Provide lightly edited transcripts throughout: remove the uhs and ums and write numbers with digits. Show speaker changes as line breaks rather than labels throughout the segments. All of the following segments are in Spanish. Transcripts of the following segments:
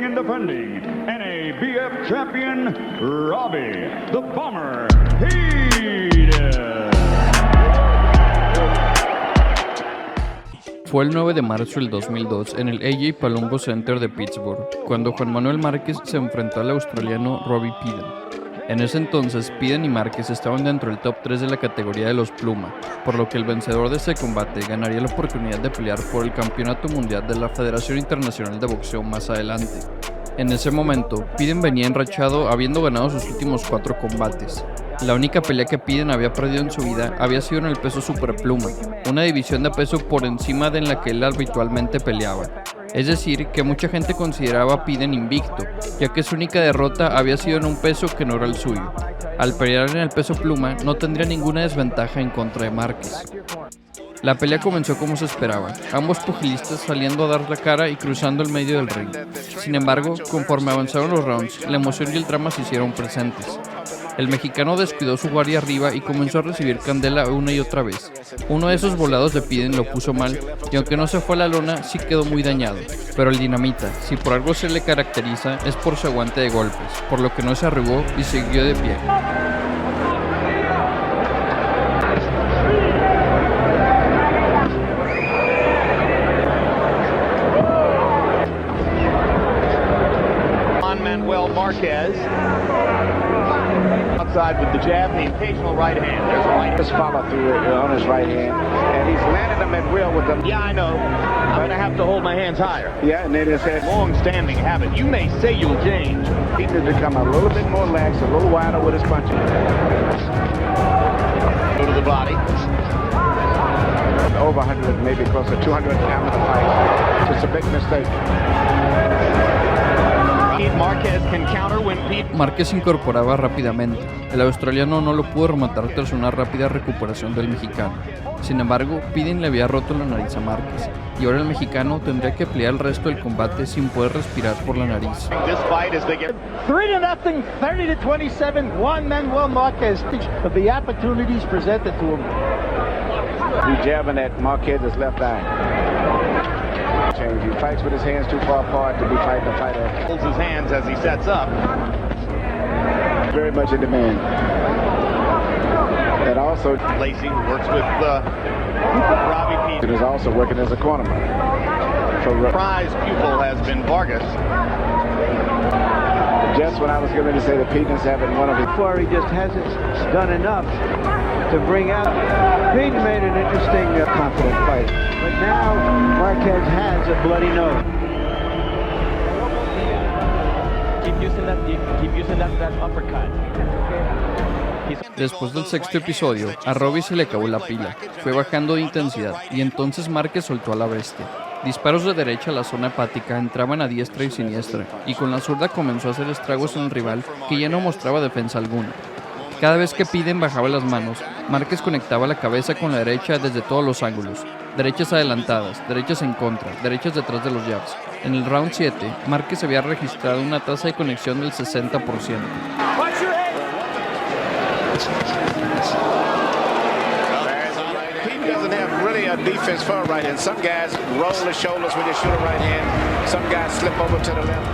and defending NABF champion, Robbie the Bomber Piden.
Fue el 9 de marzo del 2002 en el AJ Palumbo Center de Pittsburgh, cuando Juan Manuel Márquez se enfrentó al australiano Robbie Piden. En ese entonces, Piden y Márquez estaban dentro del top 3 de la categoría de los pluma, por lo que el vencedor de este combate ganaría la oportunidad de pelear por el campeonato mundial de la Federación Internacional de Boxeo más adelante. En ese momento, Piden venía enrachado habiendo ganado sus últimos 4 combates. La única pelea que Piden había perdido en su vida había sido en el peso superpluma, una división de peso por encima de la que él habitualmente peleaba. Es decir, que mucha gente consideraba a Piden invicto, ya que su única derrota había sido en un peso que no era el suyo. Al pelear en el peso pluma, no tendría ninguna desventaja en contra de Márquez. La pelea comenzó como se esperaba, ambos pugilistas saliendo a dar la cara y cruzando el medio del ring. Sin embargo, conforme avanzaron los rounds, la emoción y el drama se hicieron presentes. El mexicano descuidó su guardia arriba y comenzó a recibir candela una y otra vez. Uno de esos volados de Piden lo puso mal, y aunque no se fue a la lona, sí quedó muy dañado. Pero el dinamita, si por algo se le caracteriza, es por su aguante de golpes, por lo que no se arrugó y siguió de pie.
Juan Manuel Márquez. Outside with the jab and the occasional right hand. There's a right hand.
Follow through on his right hand, and he's landed them at will with them.
Yeah, I know. I'm going to have to hold my hands higher.
Yeah, and they just had
Long-standing habit. You may say you'll change.
he needs to become a little bit more lax, a little wider with his punching.
Go to the body.
Over 100, maybe close to 200 amateur fights. It's a big mistake.
Márquez can counter when Pete.
Márquez se incorporaba rápidamente. El australiano no lo pudo rematar tras una rápida recuperación del mexicano. Sin embargo, Piden le había roto la nariz a Márquez, y ahora el mexicano tendría que pelear el resto del combate sin poder respirar por la nariz.
This fight as they get
3-0, 30-27, Juan Manuel Márquez of the opportunities presented to him.
He's jabbing at Marquez's left eye. He fights with his hands too far apart to be fighting a fighter.
holds his hands as he sets up.
Very much in demand. And also,
Lacey works with Robbie Pete.
it is also working as a cornerman. For
Prize pupil has been Vargas.
just when I was going to say that Peden is having one of his.
Before he just hasn't done enough to bring out. Peden made an interesting, confident fight. But now Márquez has a bloody nose. Keep using that uppercut.
Después del sexto episodio, a Robbie se le acabó la pila, fue bajando de intensidad, y entonces Márquez soltó a la bestia. Disparos de derecha a la zona hepática entraban a diestra y siniestra, y con la zurda comenzó a hacer estragos en el rival que ya no mostraba defensa alguna. Cada vez que Piden bajaba las manos, Márquez conectaba la cabeza con la derecha desde todos los ángulos. Derechas adelantadas, derechas en contra, derechas detrás de los jabs. En el round 7, Márquez había registrado una tasa de conexión del 60%.
Peden doesn't have really a defense for a right hand. Some guys roll the shoulders when they shoot a right hand. Some guys slip over to the left.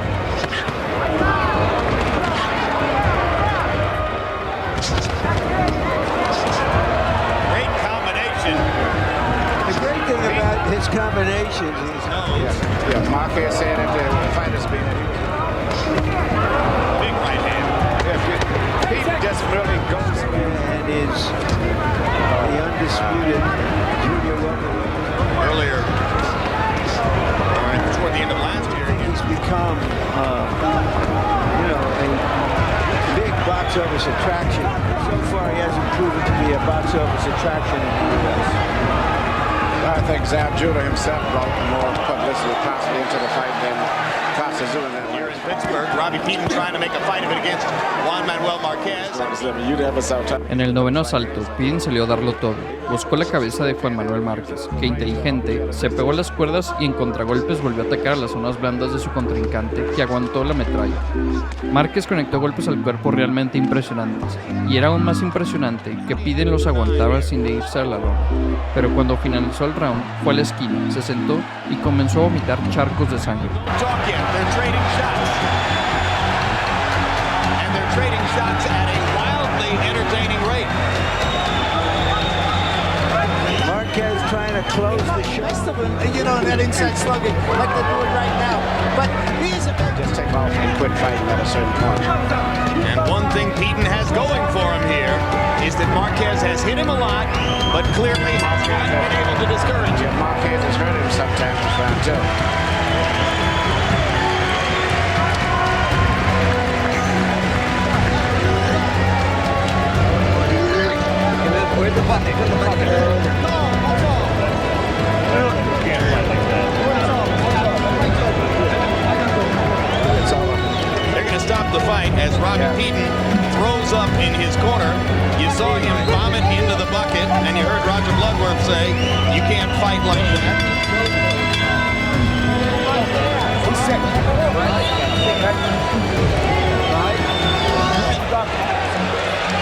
His combinations.
Yeah, Márquez said at the fighter's speed.
Big right hand.
Yeah, Peden just really goes.
And is the undisputed junior welterweight.
Earlier, toward the end of last year,
He's become, a big box office attraction. So far, he hasn't proven to be a box office attraction in the U.S.
I think Zab Judah himself brought more publicity possibly into the fight than Costa Zula.
here in Pittsburgh, Robbie Peden trying to make a fight of it against Juan Manuel Márquez.
En el noveno asalto, Piden salió a darlo todo. Buscó la cabeza de Juan Manuel Márquez, que inteligente, se pegó a las cuerdas y en contragolpes volvió a atacar a las zonas blandas de su contrincante, que aguantó la metralla. Márquez conectó golpes al cuerpo realmente impresionantes, y era aún más impresionante que Peden los aguantaba sin irse a la lona. Pero cuando finalizó el round, fue a la esquina, se sentó y comenzó a vomitar charcos de sangre.
Talk yet. They're trading shots.
and that inside slugging like they're doing right now. But he's a
Just take off and quit fighting at a certain point.
And one thing Peden has going for him here is that Marquez has hit him a lot, but clearly has not been able to discourage him.
Yeah, Marquez has hurt him sometimes in round two.
They're going to stop the fight as Robbie Peden throws up in his corner. You saw him vomit into the bucket, and you heard Roger Bloodworth say, you can't fight like that.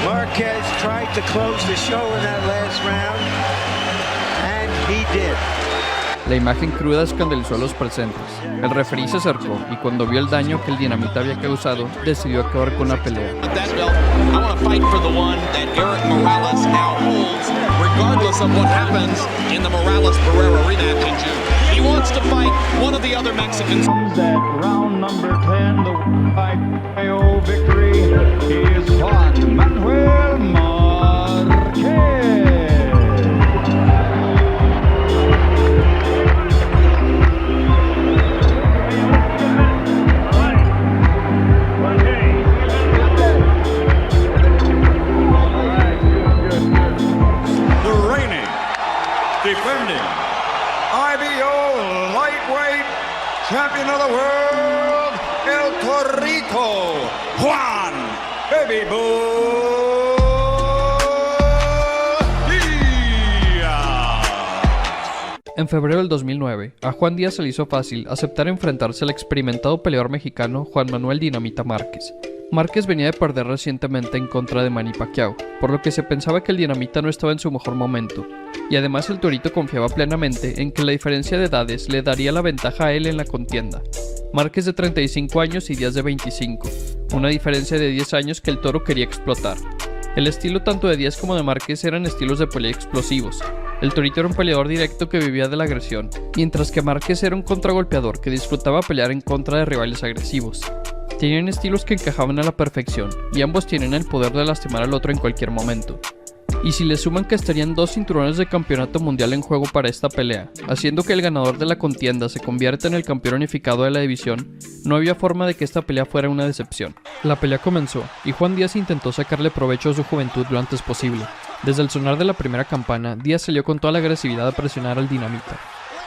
Marquez tried to close the show in that last round, and he did.
La imagen cruda escandalizó a los presentes. El referí se acercó y cuando vio el daño que el dinamita había causado, decidió acabar con la pelea.
That belt, I want to fight for the one that Eric Morales now holds, regardless of what happens in the Morales-Barrera rematch in June. He wants to fight one of the other Mexicans.
At round number 10, the by victory is Juan Manuel Marquez. Defending IBO lightweight champion of the world, El Torito, Juan Baby Bull Díaz.
En febrero del 2009, a Juan Díaz se le hizo fácil aceptar enfrentarse al experimentado peleador mexicano Juan Manuel Dinamita Márquez. Márquez venía de perder recientemente en contra de Manny Pacquiao, por lo que se pensaba que el Dinamita no estaba en su mejor momento, y además el Torito confiaba plenamente en que la diferencia de edades le daría la ventaja a él en la contienda. Márquez de 35 años y Díaz de 25, una diferencia de 10 años que el Toro quería explotar. El estilo tanto de Díaz como de Márquez eran estilos de pelea explosivos. El Torito era un peleador directo que vivía de la agresión, mientras que Márquez era un contragolpeador que disfrutaba pelear en contra de rivales agresivos. Tenían estilos que encajaban a la perfección, y ambos tienen el poder de lastimar al otro en cualquier momento. Y si le suman que estarían 2 cinturones de campeonato mundial en juego para esta pelea, haciendo que el ganador de la contienda se convierta en el campeón unificado de la división, no había forma de que esta pelea fuera una decepción. La pelea comenzó, y Juan Díaz intentó sacarle provecho a su juventud lo antes posible. Desde el sonar de la primera campana, Díaz salió con toda la agresividad a presionar al Dinamita.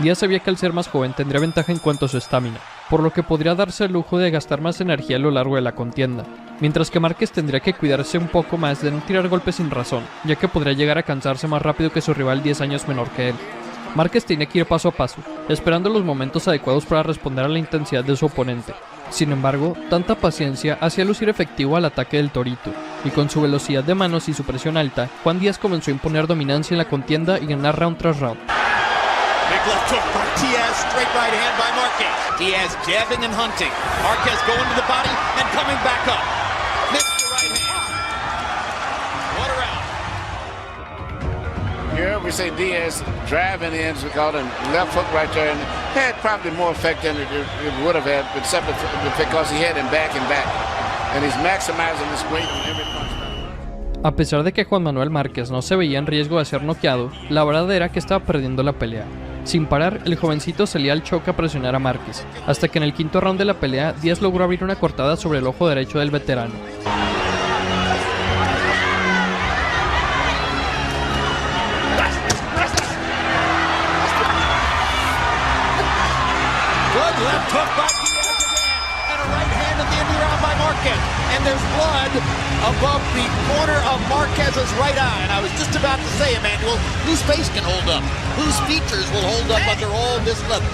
Díaz sabía que al ser más joven tendría ventaja en cuanto a su estamina, por lo que podría darse el lujo de gastar más energía a lo largo de la contienda, mientras que Márquez tendría que cuidarse un poco más de no tirar golpes sin razón, ya que podría llegar a cansarse más rápido que su rival 10 años menor que él. Márquez tenía que ir paso a paso, esperando los momentos adecuados para responder a la intensidad de su oponente. Sin embargo, tanta paciencia hacía lucir efectivo al ataque del Torito, y con su velocidad de manos y su presión alta, Juan Díaz comenzó a imponer dominancia en la contienda y ganar round tras round.
Big left hook by Diaz, straight right hand by Marquez. Diaz jabbing and hunting. Marquez going to the body and coming back up. Missed the right hand. What a round.
Yeah, we say Diaz driving in, we call him left hook right there, and had probably more effect than it would have had, except because he had him back and back. And he's maximizing his weight on every punch.
A pesar de que Juan Manuel Márquez no se veía en riesgo de ser noqueado, la verdad era que estaba perdiendo la pelea. Sin parar, el jovencito salía al choque a presionar a Márquez, hasta que en el quinto round de la pelea, Díaz logró abrir una cortada sobre el ojo derecho del veterano.
Good left hook by Diaz again, and a right hand at the end of the round by Marquez. And there's blood above the corner of Marquez's right eye. And I was just about to say, Emmanuel, whose face can hold up? Whose features will hold up under all this leather?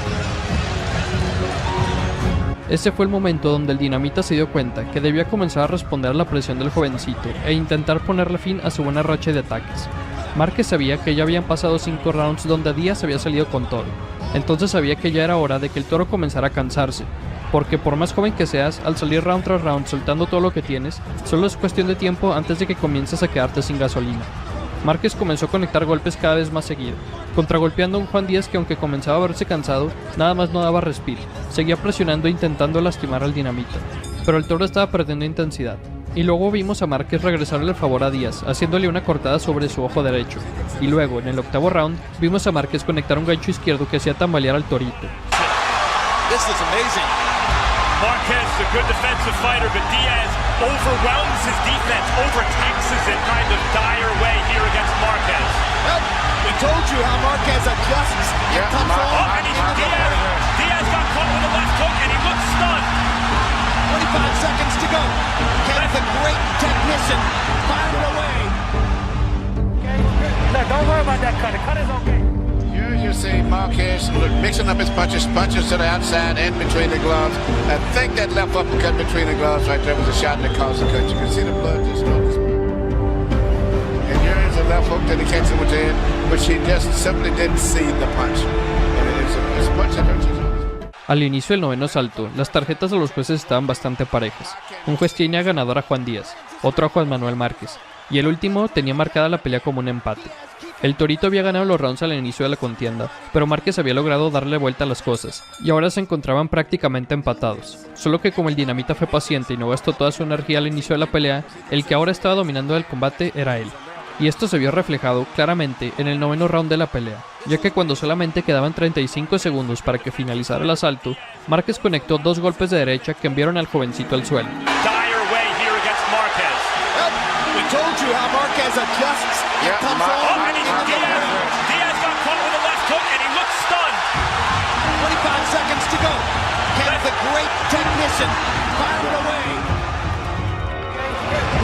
Ese fue el momento donde el Dinamita se dio cuenta que debía comenzar a responder a la presión del jovencito e intentar ponerle fin a su buena racha de ataques. Márquez sabía que ya habían pasado 5 rounds donde Díaz había salido con todo, entonces sabía que ya era hora de que el Toro comenzara a cansarse, porque por más joven que seas, al salir round tras round soltando todo lo que tienes, solo es cuestión de tiempo antes de que comiences a quedarte sin gasolina. Márquez comenzó a conectar golpes cada vez más seguido, contragolpeando a un Juan Díaz que, aunque comenzaba a verse cansado, nada más no daba respiro. Seguía presionando e intentando lastimar al Dinamita, pero el toro estaba perdiendo intensidad. Y luego vimos a Márquez regresarle el favor a Díaz, haciéndole una cortada sobre su ojo derecho. Y luego, en el octavo round, vimos a Márquez conectar un gancho izquierdo que hacía tambalear al torito.
This is amazing.
Marquez is a good defensive fighter, but Diaz overwhelms his defense, overtaxes it kind of dire way here against Marquez.
Well, we told you how Marquez adjusts and comes on.
And Diaz got caught with a left hook and he looks stunned.
25 seconds to go. Can the great technician fire it away?
No, don't worry about that cut. The cut is okay.
Here you see Marquez mixing up his punches to the outside and between the gloves. I think that left uppercut between the gloves right there was a shot that caused the cut. You can see the blood just started. And here is a left hook that he catches with the head, which he just simply didn't see the punch. And it's a punch that hurts his arm.
Al inicio del noveno asalto, las tarjetas de los jueces estaban bastante parejas. Un juez tenía ganador a Juan Díaz, otro a Juan Manuel Márquez, y el último tenía marcada la pelea como un empate. El torito había ganado los rounds al inicio de la contienda, pero Márquez había logrado darle vuelta a las cosas, y ahora se encontraban prácticamente empatados. Solo que como el Dinamita fue paciente y no gastó toda su energía al inicio de la pelea, el que ahora estaba dominando el combate era él. Y esto se vio reflejado claramente en el noveno round de la pelea, ya que cuando solamente quedaban 35 segundos para que finalizara el asalto, Márquez conectó dos golpes de derecha que enviaron al jovencito al suelo.
Dire way here against Marquez.
Well, we told you how Marquez adjusts and comes on.
Diaz got caught with a left hook and he looks stunned.
25 seconds to go. Can the great technician fire it away?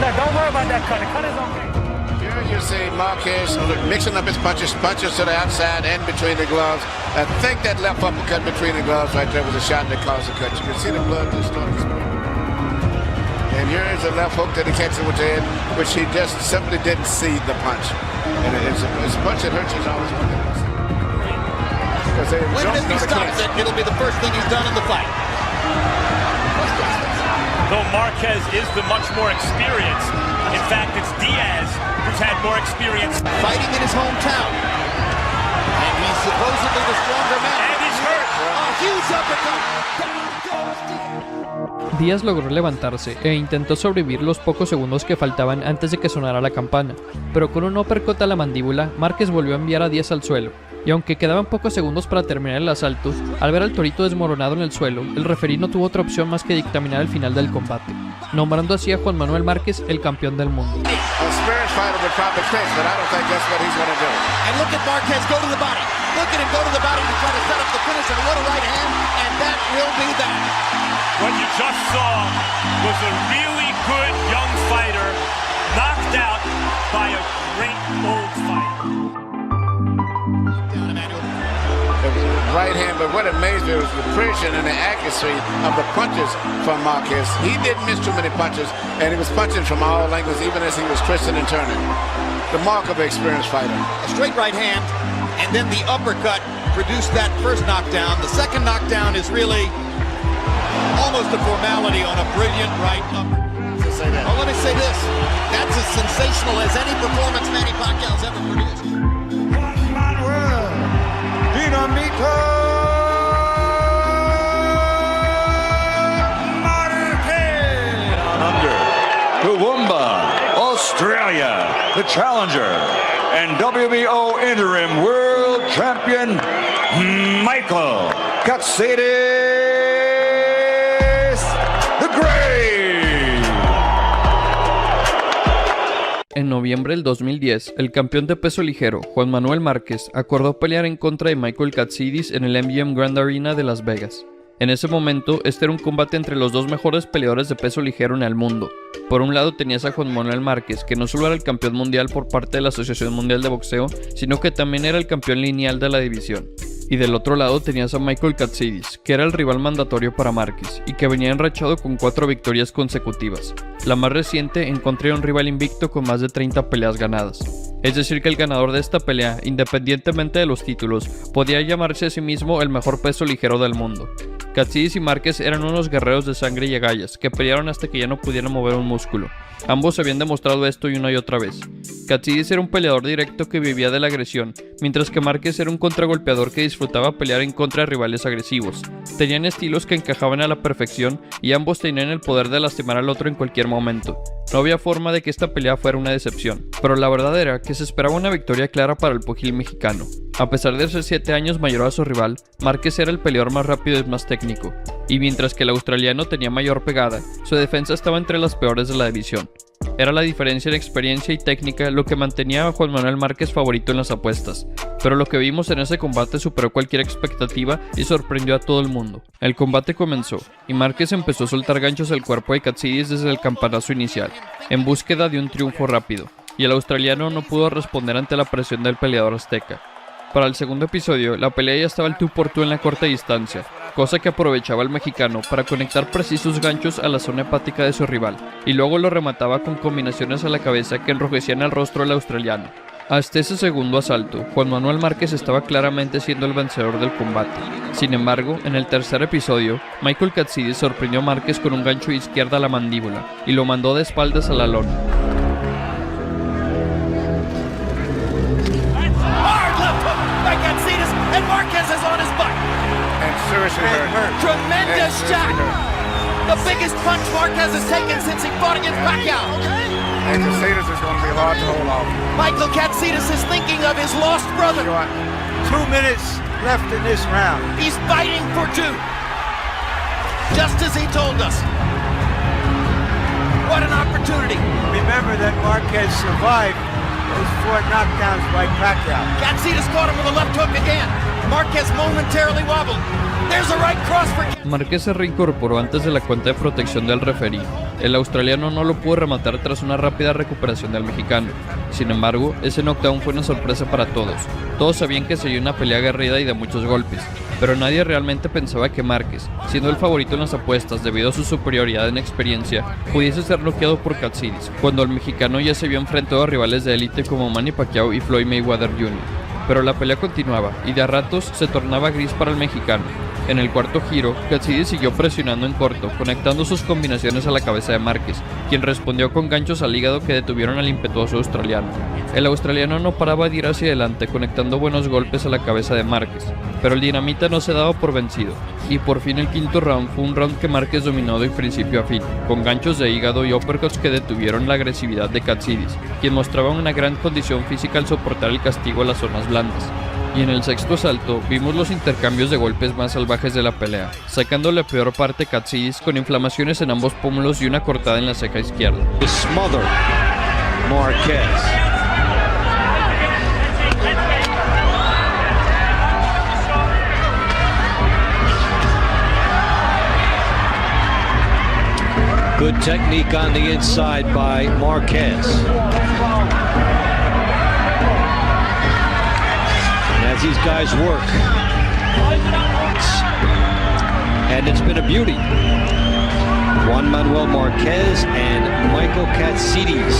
No, don't worry about that cut. The cut is okay.
Here you see Marquez mixing up his punches to the outside and between the gloves. I think that left uppercut between the gloves right there was a shot that caused the cut. You can see the blood just started. And here is a left hook that he catches with the head, which he just simply didn't see the punch. And it's a punch that hurts his arm.
When if he stops it, it'll be the first thing he's done in the fight.
Though Marquez is the much more experienced, in fact, it's Diaz who's had more experience.
Fighting in his hometown. And he's supposedly the stronger man.
And he's hurt.
A huge uppercut. Down goes Diaz.
Díaz logró levantarse e intentó sobrevivir los pocos segundos que faltaban antes de que sonara la campana, pero con un uppercut a la mandíbula, Márquez volvió a enviar a Díaz al suelo, y aunque quedaban pocos segundos para terminar el asalto, al ver al torito desmoronado en el suelo, el referí no tuvo otra opción más que dictaminar el final del combate, nombrando así a Juan Manuel Márquez el campeón del mundo.
A experienced fighter would probably quit, but I don't think that's what he's going to do.
And look at Marquez go to the body. Look at him go to the body to try to set up the finish, and what a right hand, and that will be that.
What you just saw was a really good young fighter knocked out by a great old fighter.
Down, Emmanuel.
It was a right hand, but what amazed me was the precision and the accuracy of the punches from Marquez. He didn't miss too many punches, and he was punching from all angles, even as he was twisting and turning. The mark of an experienced fighter.
A straight right hand, and then the uppercut produced that first knockdown. The second knockdown is really almost a formality on a brilliant right uppercut. Well, let me say this. That's as sensational as any performance Manny Pacquiao's ever produced.
Juan Manuel Dinamita Marquez. Under Toowoomba, Australia, the challenger, and WBO interim world champion Michael Katsidis the Great.
En noviembre del 2010, el campeón de peso ligero, Juan Manuel Márquez, acordó pelear en contra de Michael Katsidis en el MGM Grand Arena de Las Vegas. En ese momento, este era un combate entre los dos mejores peleadores de peso ligero en el mundo. Por un lado tenías a Juan Manuel Márquez, que no solo era el campeón mundial por parte de la Asociación Mundial de Boxeo, sino que también era el campeón lineal de la división. Y del otro lado tenías a Michael Katsidis, que era el rival mandatorio para Márquez y que venía enrachado con 4 victorias consecutivas, la más reciente en contra de un rival invicto con más de 30 peleas ganadas. Es decir que el ganador de esta pelea, independientemente de los títulos, podía llamarse a sí mismo el mejor peso ligero del mundo. Katsidis y Márquez eran unos guerreros de sangre y agallas, que pelearon hasta que ya no pudieran mover un músculo. Ambos habían demostrado esto una y otra vez. Katsidis era un peleador directo que vivía de la agresión, mientras que Márquez era un contragolpeador que disfrutaba pelear en contra de rivales agresivos. Tenían estilos que encajaban a la perfección y ambos tenían el poder de lastimar al otro en cualquier momento. No había forma de que esta pelea fuera una decepción, pero la verdad era que se esperaba una victoria clara para el pugil mexicano. A pesar de ser 7 años mayor a su rival, Márquez era el peleador más rápido y más técnico, y mientras que el australiano tenía mayor pegada, su defensa estaba entre las peores de la división. Era la diferencia en experiencia y técnica lo que mantenía a Juan Manuel Márquez favorito en las apuestas, pero lo que vimos en ese combate superó cualquier expectativa y sorprendió a todo el mundo. El combate comenzó, y Márquez empezó a soltar ganchos al cuerpo de Katsidis desde el campanazo inicial, en búsqueda de un triunfo rápido, y el australiano no pudo responder ante la presión del peleador azteca. Para el segundo episodio, la pelea ya estaba al tú por tú en la corta distancia, cosa que aprovechaba el mexicano para conectar precisos ganchos a la zona hepática de su rival, y luego lo remataba con combinaciones a la cabeza que enrojecían el rostro del australiano. Hasta ese segundo asalto, Juan Manuel Márquez estaba claramente siendo el vencedor del combate. Sin embargo, en el tercer episodio, Michael Katsidis sorprendió a Márquez con un gancho de izquierda a la mandíbula, y lo mandó de espaldas a la lona.
Tremendous shot. The biggest punch Marquez has taken since he fought against Pacquiao.
And Katsidis is going to be hard to hold off.
Michael Katsidis is thinking of his lost brother.
2 minutes left in this round.
He's fighting for 2. Just as he told us. What an opportunity.
Remember that Marquez survived those 4 knockdowns by Pacquiao.
Katsidis caught him with a left hook again. Marquez momentarily wobbled. There's a right cross for...
Márquez se reincorporó antes de la cuenta de protección del referí. El australiano no lo pudo rematar tras una rápida recuperación del mexicano. Sin embargo, ese knockdown fue una sorpresa para todos. Todos sabían que sería una pelea aguerrida y de muchos golpes, pero nadie realmente pensaba que Márquez, siendo el favorito en las apuestas debido a su superioridad en experiencia, pudiese ser noqueado por Katsidis, cuando el mexicano ya se vio enfrentado a rivales de élite como Manny Pacquiao y Floyd Mayweather Jr. Pero la pelea continuaba, y de a ratos se tornaba gris para el mexicano. En el cuarto giro, Katsidis siguió presionando en corto, conectando sus combinaciones a la cabeza de Márquez, quien respondió con ganchos al hígado que detuvieron al impetuoso australiano. El australiano no paraba de ir hacia adelante, conectando buenos golpes a la cabeza de Márquez, pero el dinamita no se daba por vencido, y por fin el quinto round fue un round que Márquez dominó de principio a fin, con ganchos de hígado y uppercuts que detuvieron la agresividad de Katsidis, quien mostraba una gran condición física al soportar el castigo a las zonas blandas. Y en el sexto asalto vimos los intercambios de golpes más salvajes de la pelea, sacando la peor parte Katsidis con inflamaciones en ambos pómulos y una cortada en la ceja izquierda.
Smother Marquez. Good technique on the inside by Marquez. As these guys work, and it's been a beauty. Juan Manuel Marquez and Michael Katsidis.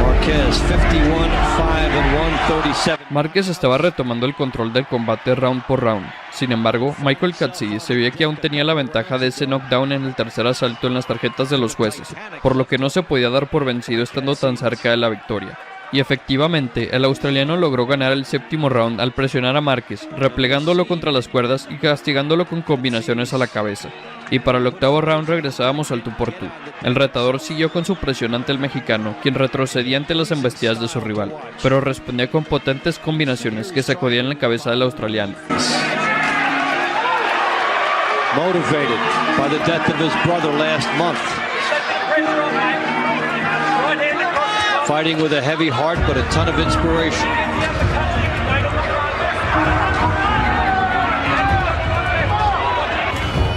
Marquez 51-5-137.
Márquez estaba retomando el control del combate round por round. Sin embargo, Michael Katsidis se veía que aún tenía la ventaja de ese knockdown en el tercer asalto en las tarjetas de los jueces, por lo que no se podía dar por vencido estando tan cerca de la victoria. Y efectivamente, el australiano logró ganar el séptimo round al presionar a Márquez, replegándolo contra las cuerdas y castigándolo con combinaciones a la cabeza. Y para el octavo round regresábamos al tú por tú. El retador siguió con su presión ante el mexicano, quien retrocedía ante las embestidas de su rival, pero respondía con potentes combinaciones que sacudían la cabeza del australiano.
Motivated by the death of his brother last month. Fighting with a heavy heart but a ton of inspiration.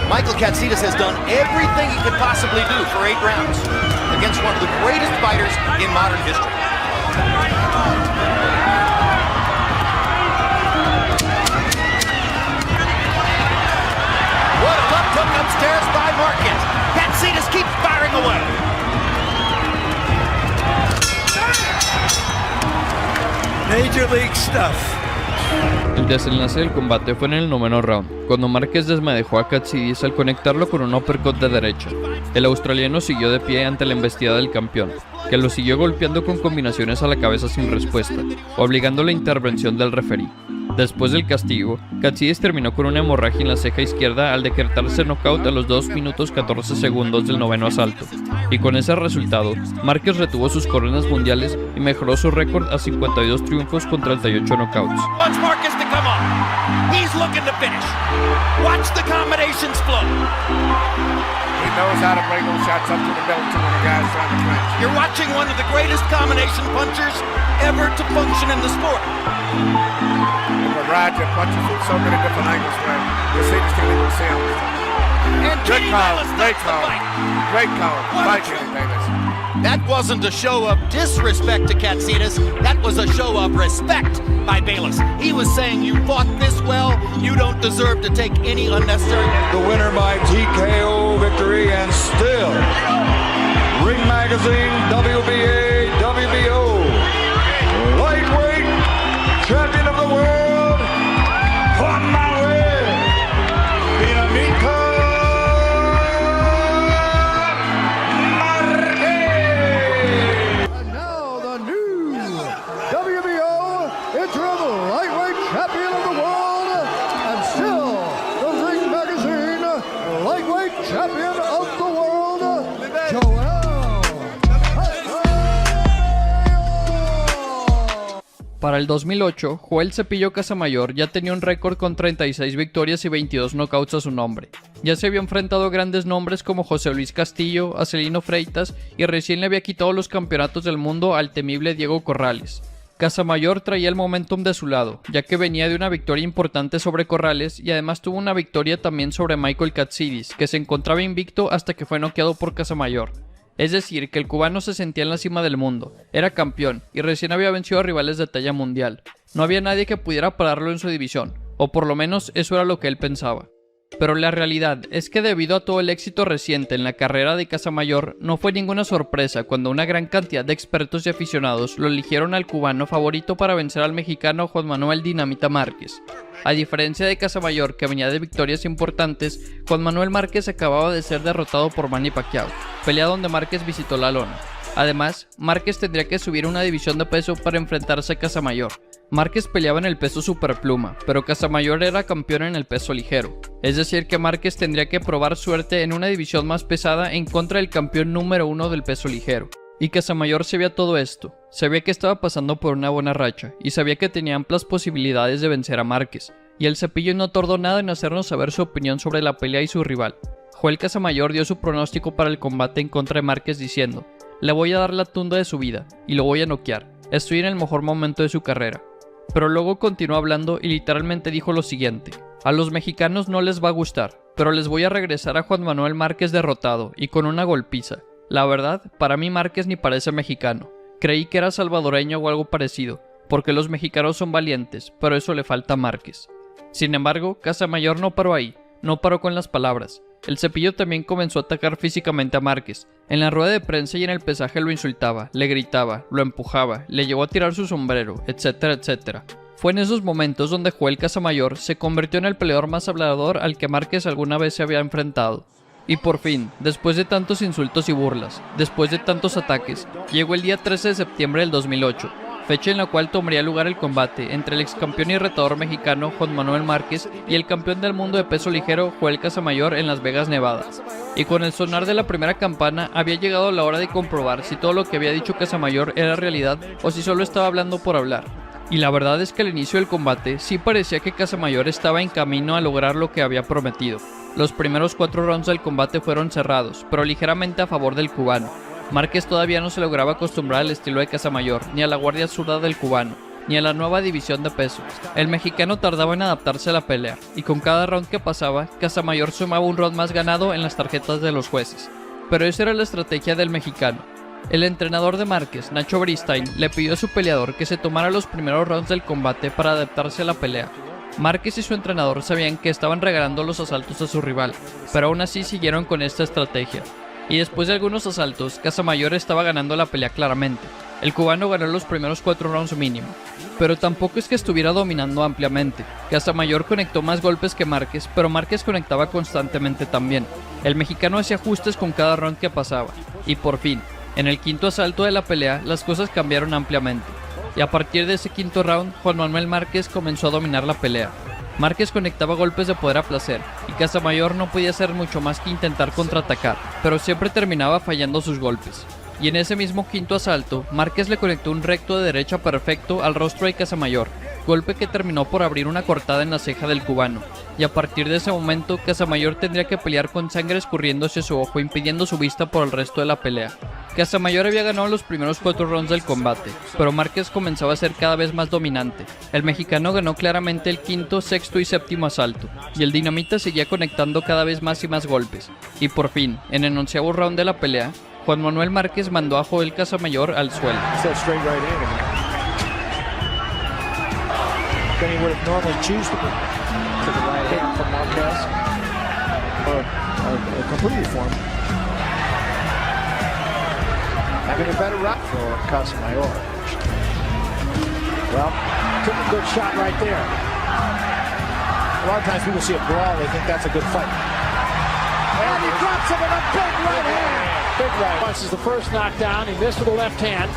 Michael Katsidis has done everything he could possibly do for 8 rounds against one of the greatest fighters in modern history. What a left hook upstairs by Marquez. Katsinas keeps firing away.
Major League stuff.
El desenlace del combate fue en el noveno round, cuando Márquez desmadejó a Katsidis al conectarlo con un uppercut de derecha. El australiano siguió de pie ante la embestida del campeón, que lo siguió golpeando con combinaciones a la cabeza sin respuesta, obligando la intervención del referí. Después del castigo, Katsidis terminó con una hemorragia en la ceja izquierda al decretarse knockout a los 2 minutos 14 segundos del noveno asalto, y con ese resultado, Márquez retuvo sus coronas mundiales y mejoró su récord a 52 triunfos con 38 knockouts.
Watch Marquez to come on. He's looking to finish. Watch the combinations flow.
He knows how to bring those shots up to the belt too when the guy's trying to clinch.
You're watching one of the greatest combination punchers ever to function in the sport.
The variety of punches from so many different angles where the Cedars can't even see him.
And
Good
Kenny
call,
Bayless
great
stops the
call,
fight.
great call.
What a
Fight
tr-
Kenny Bayless.
That wasn't a show of disrespect to Katsinas. That was a show of respect by Bayless. He was saying, you fought this well, you don't deserve to take any unnecessary...
The winner by TKO victory, and still Ring Magazine WBA WBO lightweight champion of the world, Juan Manuel Dinamita Marquez.
And now the new WBO interim lightweight champion of the world, and still the Ring Magazine lightweight champion of the world, Joel
Para el 2008, Joel Cepillo Casamayor ya tenía un récord con 36 victorias y 22 knockouts a su nombre. Ya se había enfrentado a grandes nombres como José Luis Castillo, a Celino Freitas y recién le había quitado los campeonatos del mundo al temible Diego Corrales. Casamayor traía el momentum de su lado, ya que venía de una victoria importante sobre Corrales y además tuvo una victoria también sobre Michael Katsidis, que se encontraba invicto hasta que fue noqueado por Casamayor. Es decir, que el cubano se sentía en la cima del mundo, era campeón y recién había vencido a rivales de talla mundial. No había nadie que pudiera pararlo en su división, o por lo menos eso era lo que él pensaba. Pero la realidad es que debido a todo el éxito reciente en la carrera de Casamayor, no fue ninguna sorpresa cuando una gran cantidad de expertos y aficionados lo eligieron al cubano favorito para vencer al mexicano Juan Manuel Dinamita Márquez. A diferencia de Casamayor, que venía de victorias importantes, Juan Manuel Márquez acababa de ser derrotado por Manny Pacquiao, pelea donde Márquez visitó la lona. Además, Márquez tendría que subir una división de peso para enfrentarse a Casamayor. Márquez peleaba en el peso superpluma, pero Casamayor era campeón en el peso ligero. Es decir que Márquez tendría que probar suerte en una división más pesada en contra del campeón número 1 del peso ligero. Y Casamayor sabía todo esto, sabía que estaba pasando por una buena racha y sabía que tenía amplias posibilidades de vencer a Márquez. Y el Cepillo no tardó nada en hacernos saber su opinión sobre la pelea y su rival. Joel Casamayor dio su pronóstico para el combate en contra de Márquez diciendo: "Le voy a dar la tunda de su vida y lo voy a noquear. Estoy en el mejor momento de su carrera". Pero luego continuó hablando y literalmente dijo lo siguiente: "A los mexicanos no les va a gustar, pero les voy a regresar a Juan Manuel Márquez derrotado y con una golpiza. La verdad, para mí Márquez ni parece mexicano. Creí que era salvadoreño o algo parecido, porque los mexicanos son valientes, pero eso le falta a Márquez". Sin embargo, Casamayor no paró ahí, no paró con las palabras. El Cepillo también comenzó a atacar físicamente a Márquez. En la rueda de prensa y en el pesaje lo insultaba, le gritaba, lo empujaba, le llevó a tirar su sombrero, etcétera, etcétera. Fue en esos momentos donde Joel Casamayor se convirtió en el peleador más hablador al que Márquez alguna vez se había enfrentado. Y por fin, después de tantos insultos y burlas, después de tantos ataques, llegó el día 13 de septiembre del 2008, fecha en la cual tomaría lugar el combate entre el ex campeón y retador mexicano Juan Manuel Márquez y el campeón del mundo de peso ligero Joel Casamayor en Las Vegas, Nevada. Y con el sonar de la primera campana había llegado la hora de comprobar si todo lo que había dicho Casamayor era realidad o si solo estaba hablando por hablar. Y la verdad es que al inicio del combate sí parecía que Casamayor estaba en camino a lograr lo que había prometido. Los primeros 4 rounds del combate fueron cerrados, pero ligeramente a favor del cubano. Márquez todavía no se lograba acostumbrar al estilo de Casamayor, ni a la guardia zurda del cubano, ni a la nueva división de peso. El mexicano tardaba en adaptarse a la pelea, y con cada round que pasaba, Casamayor sumaba un round más ganado en las tarjetas de los jueces. Pero esa era la estrategia del mexicano. El entrenador de Márquez, Nacho Beristain, le pidió a su peleador que se tomara los primeros rounds del combate para adaptarse a la pelea. Márquez y su entrenador sabían que estaban regalando los asaltos a su rival, pero aún así siguieron con esta estrategia. Y después de algunos asaltos, Casamayor estaba ganando la pelea claramente. El cubano ganó los primeros 4 rounds mínimo, pero tampoco es que estuviera dominando ampliamente. Casamayor conectó más golpes que Márquez, pero Márquez conectaba constantemente también. El mexicano hacía ajustes con cada round que pasaba, y por fin, en el quinto asalto de la pelea, las cosas cambiaron ampliamente. Y a partir de ese quinto round, Juan Manuel Márquez comenzó a dominar la pelea. Márquez conectaba golpes de poder a placer, y Casamayor no podía hacer mucho más que intentar contraatacar, pero siempre terminaba fallando sus golpes. Y en ese mismo quinto asalto, Márquez le conectó un recto de derecha perfecto al rostro de Casamayor, golpe que terminó por abrir una cortada en la ceja del cubano. Y a partir de ese momento, Casamayor tendría que pelear con sangre escurriendo hacia su ojo, impidiendo su vista por el resto de la pelea. Casamayor había ganado los primeros 4 rounds del combate, pero Márquez comenzaba a ser cada vez más dominante. El mexicano ganó claramente el quinto, sexto y séptimo asalto, y el dinamita seguía conectando cada vez más y más golpes. Y por fin, en el 11º round de la pelea, Juan Manuel Márquez mandó a Joel Casamayor al suelo.
Than he would have normally choose to be. To the right hand from Marquez. Or completely for him. Having a better route for Casamayor. Well, took a good shot right there. A lot of times people see a brawl, they think that's a good fight. And he drops him with a big right hand. Big right. This is the first knockdown. He missed with the left hand.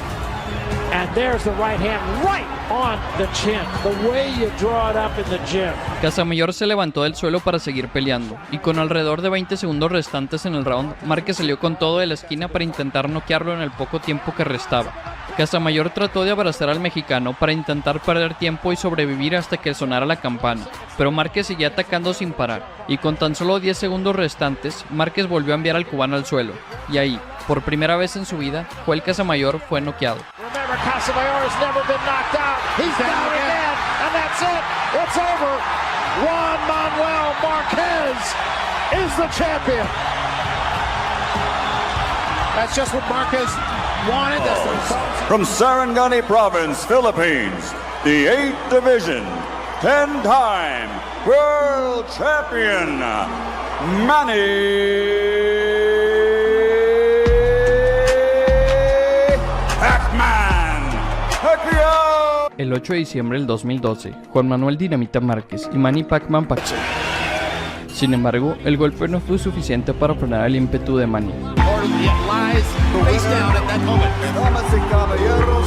And there's the right hand right on the chin. The way you draw it up in the gym.
Casamayor se levantó del suelo para seguir peleando, y con alrededor de 20 segundos restantes en el round, Márquez salió con todo de la esquina para intentar noquearlo en el poco tiempo que restaba. Casamayor trató de abrazar al mexicano para intentar perder tiempo y sobrevivir hasta que sonara la campana, pero Márquez seguía atacando sin parar, y con tan solo 10 segundos restantes, Márquez volvió a enviar al cubano al suelo, y ahí, por primera vez en su vida, Joel Casamayor fue noqueado.
Remember, Casamayor has never been knocked out. He's down again, and that's it. It's over. Juan Manuel Márquez is the champion. That's just what Márquez wanted. That's the result.
From Sarangani Province, Philippines, the 8th Division, 10-time World Champion, Manny Pacquiao.
El 8 de diciembre del 2012, Juan Manuel Dinamita Márquez y Manny Pacman Pacquiao. Sin embargo, el golpe no fue suficiente para frenar el ímpetu de Manny.
Damas y caballeros,